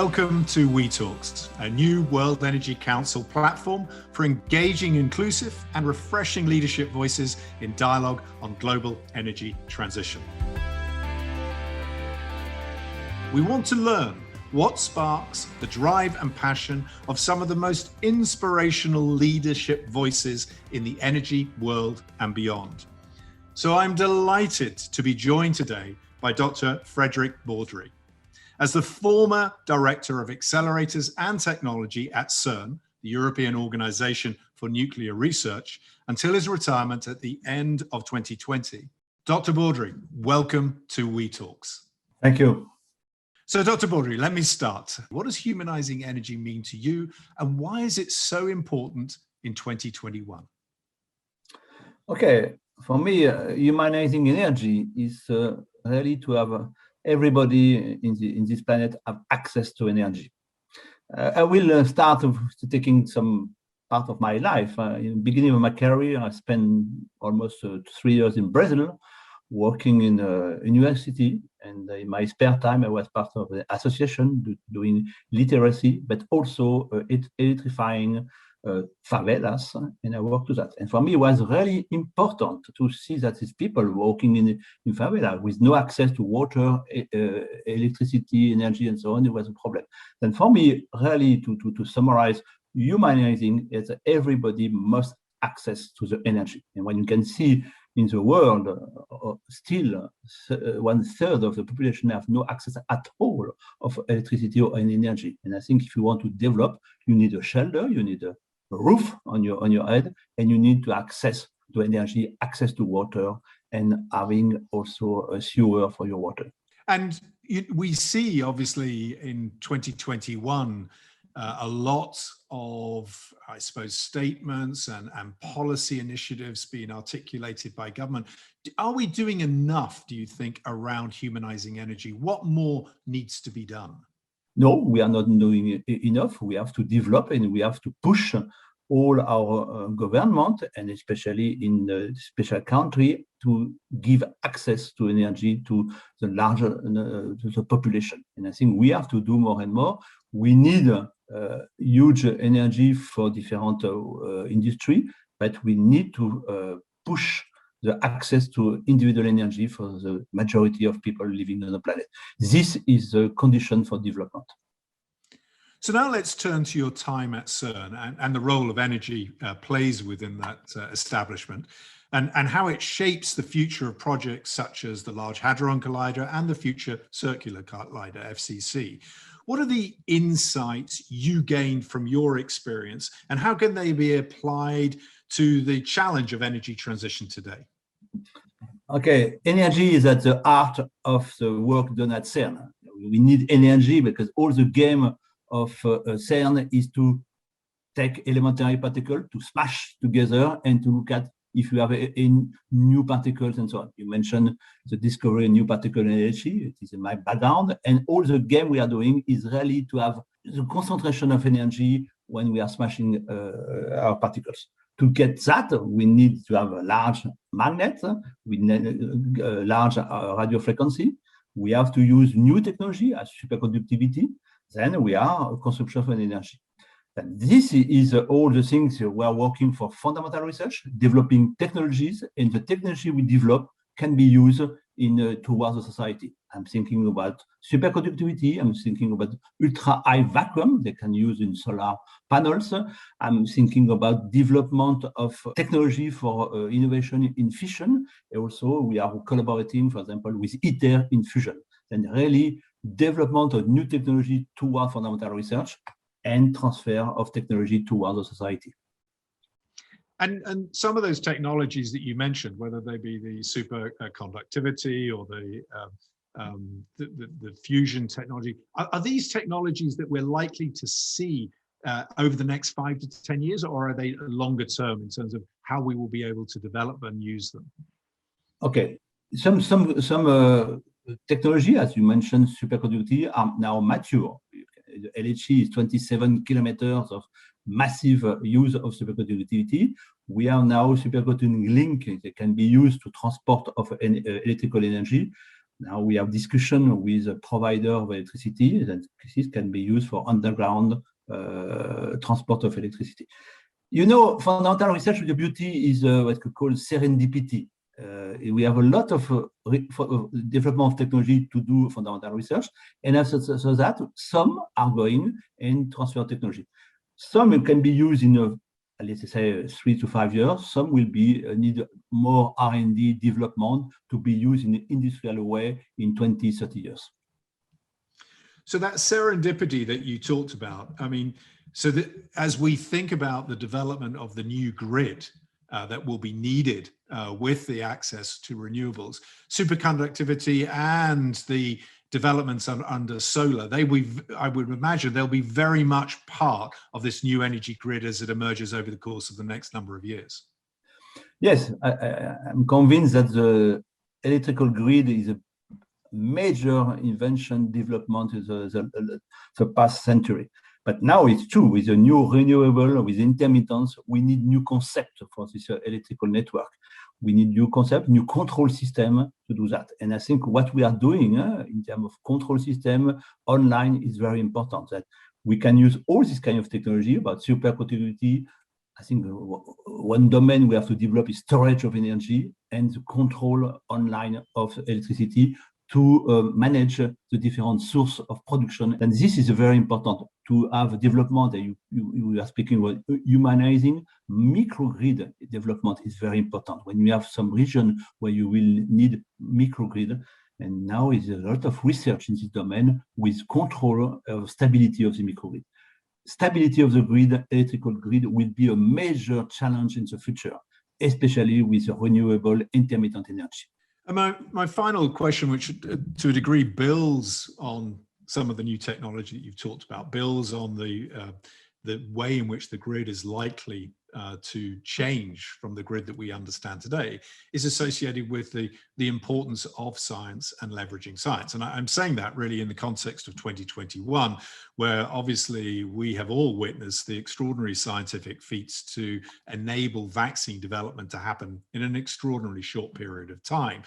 Welcome to We Talks, a new World Energy Council platform for engaging, inclusive and refreshing leadership voices in dialogue on global energy transition. We want to learn what sparks the drive and passion of some of the most inspirational leadership voices in the energy world and beyond. So I'm delighted to be joined today by Dr. Frédérik Bordry. As the former Director of Accelerators and Technology at CERN, the European Organization for Nuclear Research, until his retirement at the end of 2020. Dr. Bordry, welcome to We Talks. Thank you. So Dr. Bordry, let me start. What does humanizing energy mean to you, and why is it so important in 2021? Okay, for me, humanizing energy is really to have everybody in this planet have access to energy. I will start taking some part of my life. In the beginning of my career, I spent almost 3 years in Brazil, working in a university, and in my spare time, I was part of the association doing literacy, but also electrifying favelas, and I worked to that. And for me, it was really important to see that these people working in favela with no access to water, electricity, energy, and so on, it was a problem. Then for me, really to summarize, humanizing is that everybody must access to the energy. And when you can see in the world, still 1/3 of the population have no access at all of electricity or any energy. And I think if you want to develop, you need a shelter, you need a roof on your head, and you need to access to energy, access to water, and having also a sewer for your water. And we see, obviously, in 2021, a lot of, I suppose, statements and policy initiatives being articulated by government. Are we doing enough, do you think, around humanizing energy? What more needs to be done? No, we are not doing enough. We have to develop and we have to push all our government, and especially in the special country, to give access to energy to the larger to the population. And I think we have to do more and more. We need huge energy for different industry, but we need to push the access to individual energy for the majority of people living on the planet. This is the condition for development. So now let's turn to your time at CERN and the role of energy plays within that establishment and how it shapes the future of projects such as the Large Hadron Collider and the Future Circular Collider, FCC. What are the insights you gained from your experience, and how can they be applied to the challenge of energy transition today? Okay, energy is at the heart of the work done at CERN. We need energy because all the game of CERN is to take elementary particles, to smash together, and to look at if you have new particles and so on. You mentioned the discovery of new particle energy. It is in my background, and all the game we are doing is really to have the concentration of energy when we are smashing our particles. To get that, we need to have a large magnet, we need a large radio frequency. We have to use new technology as superconductivity. Then we are a consumption of energy. And this is all the things we are working for fundamental research, developing technologies, and the technology we develop can be used towards the society. I'm thinking about superconductivity. I'm thinking about ultra high vacuum they can use in solar panels. I'm thinking about development of technology for innovation in fission. Also, we are collaborating, for example, with ITER in fusion. And really, development of new technology toward fundamental research and transfer of technology towards the society. And some of those technologies that you mentioned, whether they be the superconductivity or the fusion technology, are these technologies that we're likely to see over the next 5 to 10 years, or are they longer term in terms of how we will be able to develop and use them? Okay, some technology, as you mentioned, superconductivity, are now mature. The LHC is 27 kilometers of massive use of superconductivity. We have now superconducting link that can be used to transport of electrical energy. Now we have discussion with a provider of electricity that this can be used for underground transport of electricity. You know, fundamental research, the beauty is what we call serendipity. We have a lot of development of technology to do fundamental research, and so that some are going in transfer technology. Some can be used in let's say 3 to 5 years. Some will be need more R&D development to be used in an industrial way in 20, 30 years. So that serendipity that you talked about, I mean, so that as we think about the development of the new grid that will be needed with the access to renewables, superconductivity and the developments under solar, I would imagine they'll be very much part of this new energy grid as it emerges over the course of the next number of years. Yes, I'm convinced that the electrical grid is a major invention development in the past century. But now it's true, with a new renewable, with intermittence, we need new concept for this electrical network. We need new concept, new control system to do that. And I think what we are doing in terms of control system online is very important, that we can use all this kind of technology about superconductivity. I think one domain we have to develop is storage of energy and the control online of electricity to manage the different source of production. And this is very important to have development. You are speaking about humanizing. Microgrid development is very important. When you have some region where you will need microgrid, and now is a lot of research in this domain with control of stability of the microgrid. Stability of the grid, electrical grid, will be a major challenge in the future, especially with renewable intermittent energy. And my final question, which to a degree builds on some of the new technology that you've talked about, builds on the way in which the grid is likely to change from the grid that we understand today, is associated with the importance of science and leveraging science. And I'm saying that really in the context of 2021, where obviously we have all witnessed the extraordinary scientific feats to enable vaccine development to happen in an extraordinarily short period of time.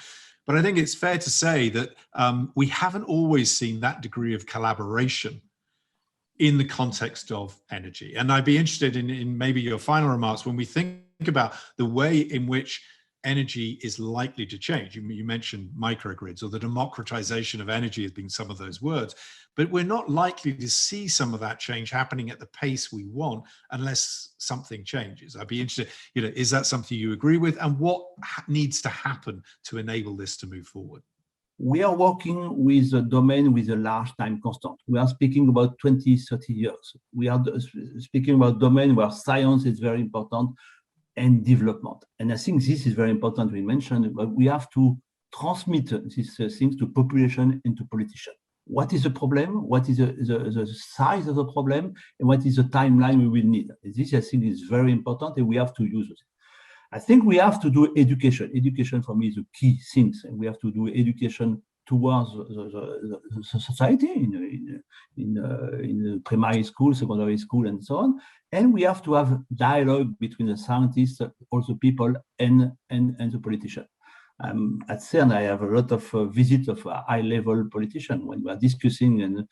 But I think it's fair to say that we haven't always seen that degree of collaboration in the context of energy. And I'd be interested in maybe your final remarks when we think about the way in which energy is likely to change. You mentioned microgrids, or the democratization of energy has been some of those words, but we're not likely to see some of that change happening at the pace we want unless something changes. I'd be interested, is that something you agree with? And what needs to happen to enable this to move forward? We are working with a domain with a large time constant. We are speaking about 20, 30 years. We are speaking about domain where science is very important and development. And I think this is very important we mentioned, but we have to transmit these things to population and to politicians. What is the problem? What is the size of the problem? And what is the timeline we will need? This, I think, is very important, and we have to use it. I think we have to do education. Education for me is a key thing. And we have to do education towards the society in the primary school, secondary school, and so on. And we have to have dialogue between the scientists, also people, and the politician. At CERN, I have a lot of visits of high-level politicians when we are discussing, and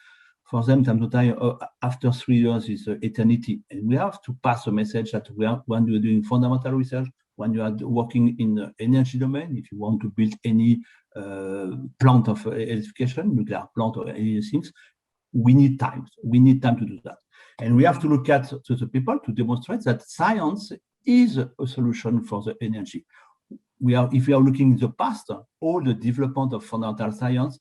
for them, time to time, after 3 years is eternity. And we have to pass a message that when you're doing fundamental research, when you are working in the energy domain, if you want to build any plant of electrification, nuclear plant or any things, we need time. We need time to do that. And we have to look at to the people to demonstrate that science is a solution for the energy. If we are looking in the past, all the development of fundamental science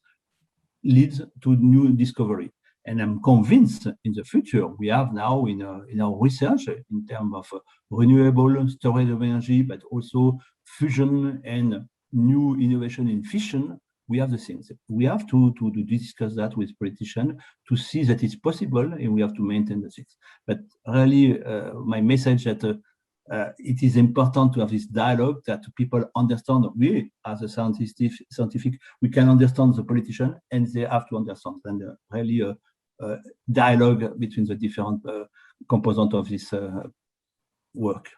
leads to new discovery. And I'm convinced in the future, we have now in our research in terms of renewable storage of energy, but also fusion and new innovation in fission, we have the things. We have to discuss that with politicians to see that it's possible, and we have to maintain the things. But really, my message that it is important to have this dialogue, that people understand. We, as a scientific, we can understand the politician, and they have to understand. And really, dialogue between the different components of this work.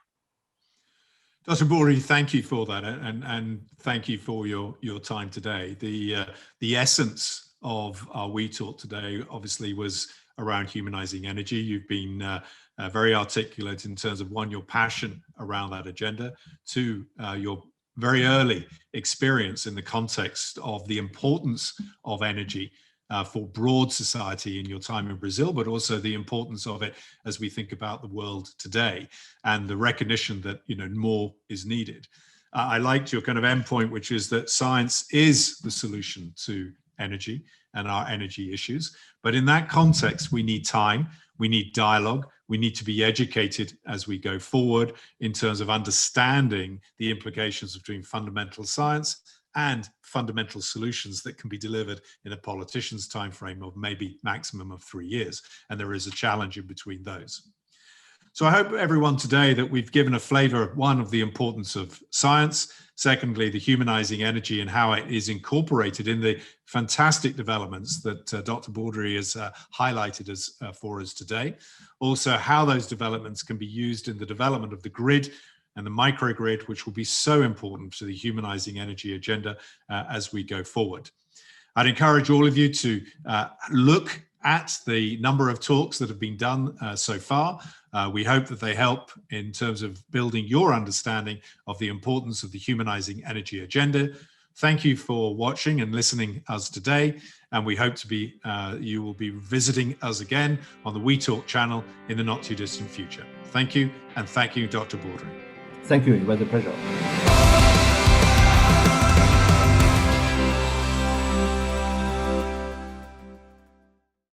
Dr. Bordry, thank you for that, and thank you for your time today. The essence of our We Talk today obviously was around humanizing energy. You've been very articulate in terms of, one, your passion around that agenda, two, your very early experience in the context of the importance of energy for broad society in your time in Brazil, but also the importance of it as we think about the world today and the recognition that, you know, more is needed. I liked your kind of endpoint, which is that science is the solution to energy and our energy issues. But in that context, we need time, we need dialogue, we need to be educated as we go forward in terms of understanding the implications between fundamental science and fundamental solutions that can be delivered in a politician's time frame of maybe maximum of 3 years. And there is a challenge in between those. So I hope everyone today that we've given a flavor, one, of the importance of science, secondly, the humanizing energy and how it is incorporated in the fantastic developments that Dr. Bordry has highlighted for us today. Also, how those developments can be used in the development of the grid and the microgrid, which will be so important to the humanizing energy agenda as we go forward. I'd encourage all of you to look at the number of talks that have been done so far. We hope that they help in terms of building your understanding of the importance of the humanizing energy agenda. Thank you for watching and listening us today, and we hope to be you will be visiting us again on the We Talk channel in the not too distant future. Thank you, and thank you, Dr. Bordry. Thank you. It was a pleasure.